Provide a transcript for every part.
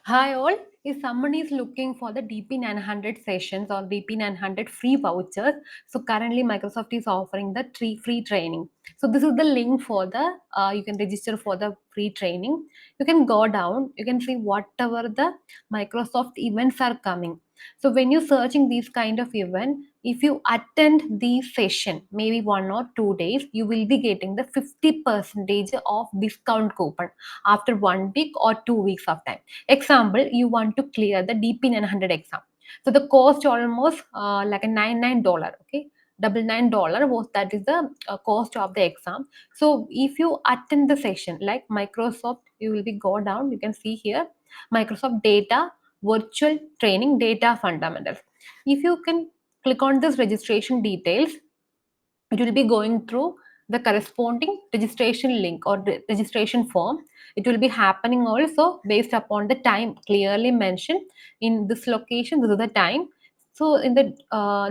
Hi all, if someone is looking for the DP900 sessions or DP900 free vouchers, so currently Microsoft is offering the free training. So this is the link for the, you can register for the free training. You can go down, you can see whatever the Microsoft events are coming. So when you're searching these kind of event, if you attend the session, maybe 1 or 2 days, you will be getting the 50% of discount coupon after 1 week or 2 weeks of time. Example, you want to clear the DP900 exam. So the cost almost like a $99, okay? $99 was that is the cost of the exam. So if you attend the session like Microsoft, you will be go down. You can see here Microsoft Data Virtual Training Data Fundamentals. If you can click on this registration details, it will be going through the corresponding registration link or the registration form. It will be happening also based upon the time clearly mentioned in this location. This is the time. So in the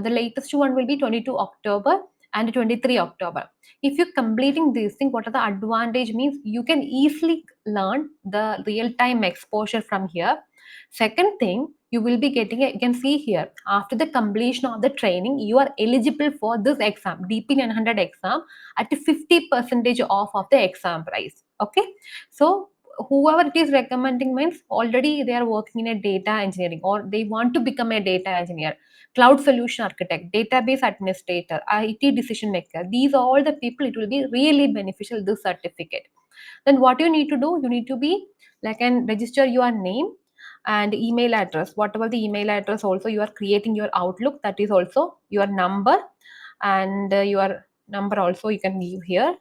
latest one will be 22 October and 23 October. If you're completing these things, what are the advantage means you can easily learn the real time exposure from here. Second thing, you will be getting you can see here after the completion of the training you are eligible for this exam DP900 exam at 50% off of the exam price. Okay, so whoever it is recommending means already they are working in a data engineering or they want to become a data engineer, cloud solution architect, database administrator, IT decision maker. These are all the people it will be really beneficial this certificate. Then what you need to do, you need to be like and register your name and email address, whatever the email address also you are creating your Outlook, that is also your number, and your number also you can give here.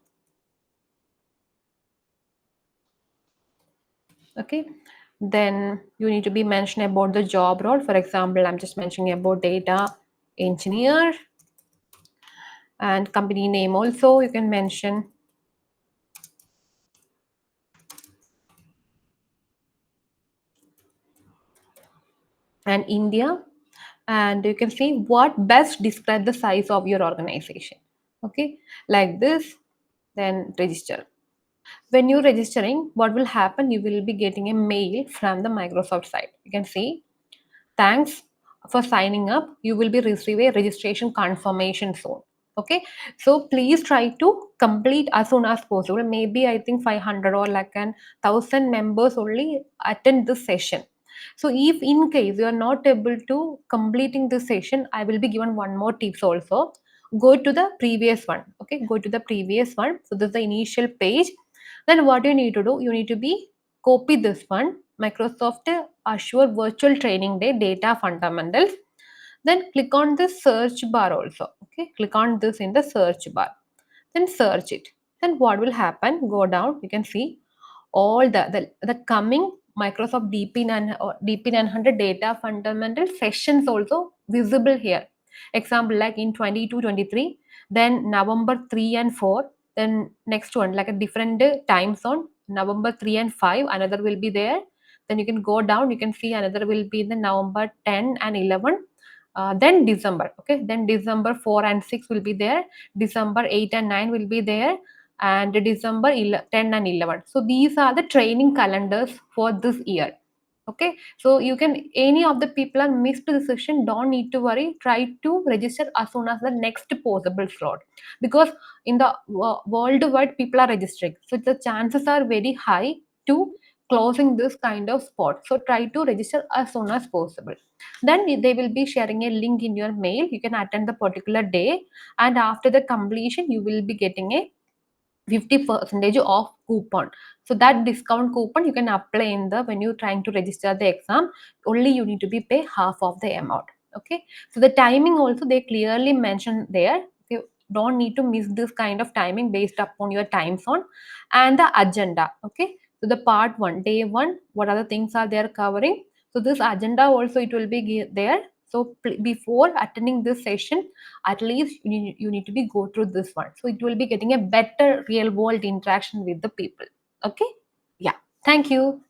Okay, then you need to be mention about the job role. For example, I'm just mentioning about data engineer, and company name also you can mention, and India, and you can see what best describe the size of your organization. Okay, like this, then register. When you're registering, what will happen, you will be getting a mail from the Microsoft side. You can see, thanks for signing up, you will be receiving a registration confirmation soon. Okay, so please try to complete as soon as possible. Maybe I think 500 or like an 1,000 members only attend this session. So if in case you are not able to completing this session, I will be given one more tips also. Go to the previous one. Okay, go to the previous one. So this is the initial page. Then what you need to do, you need to be copy this one, Microsoft Azure Virtual Training Day Data Fundamentals. Then click on the search bar also. Okay, click on this in the search bar. Then search it. Then what will happen? Go down. You can see all the coming Microsoft DP900 data fundamental sessions also visible here. Example like in 22, 23, then November 3 and 4, then next one like a different time zone, November 3 and 5, another will be there. Then you can go down, you can see another will be the November 10 and 11. Then December, okay, then December 4 and 6 will be there, December 8 and 9 will be there, and December 10 and 11. So these are the training calendars for this year. Okay, so you can, any of the people are missed the session, don't need to worry, try to register as soon as the next possible slot, because in the worldwide people are registering, so the chances are very high to closing this kind of spot. So try to register as soon as possible. Then they will be sharing a link in your mail, you can attend the particular day, and after the completion you will be getting a 50% off coupon. So that discount coupon you can apply in the when you're trying to register the exam, only you need to be pay half of the amount. Okay, so the timing also they clearly mention there. You don't need to miss this kind of timing based upon your time zone and the agenda. Okay, so the part 1 day 1, what are the things are there covering, so this agenda also it will be there. So before attending this session, at least you need to be go through this one, so it will be getting a better real world interaction with the people. Okay, yeah, thank you.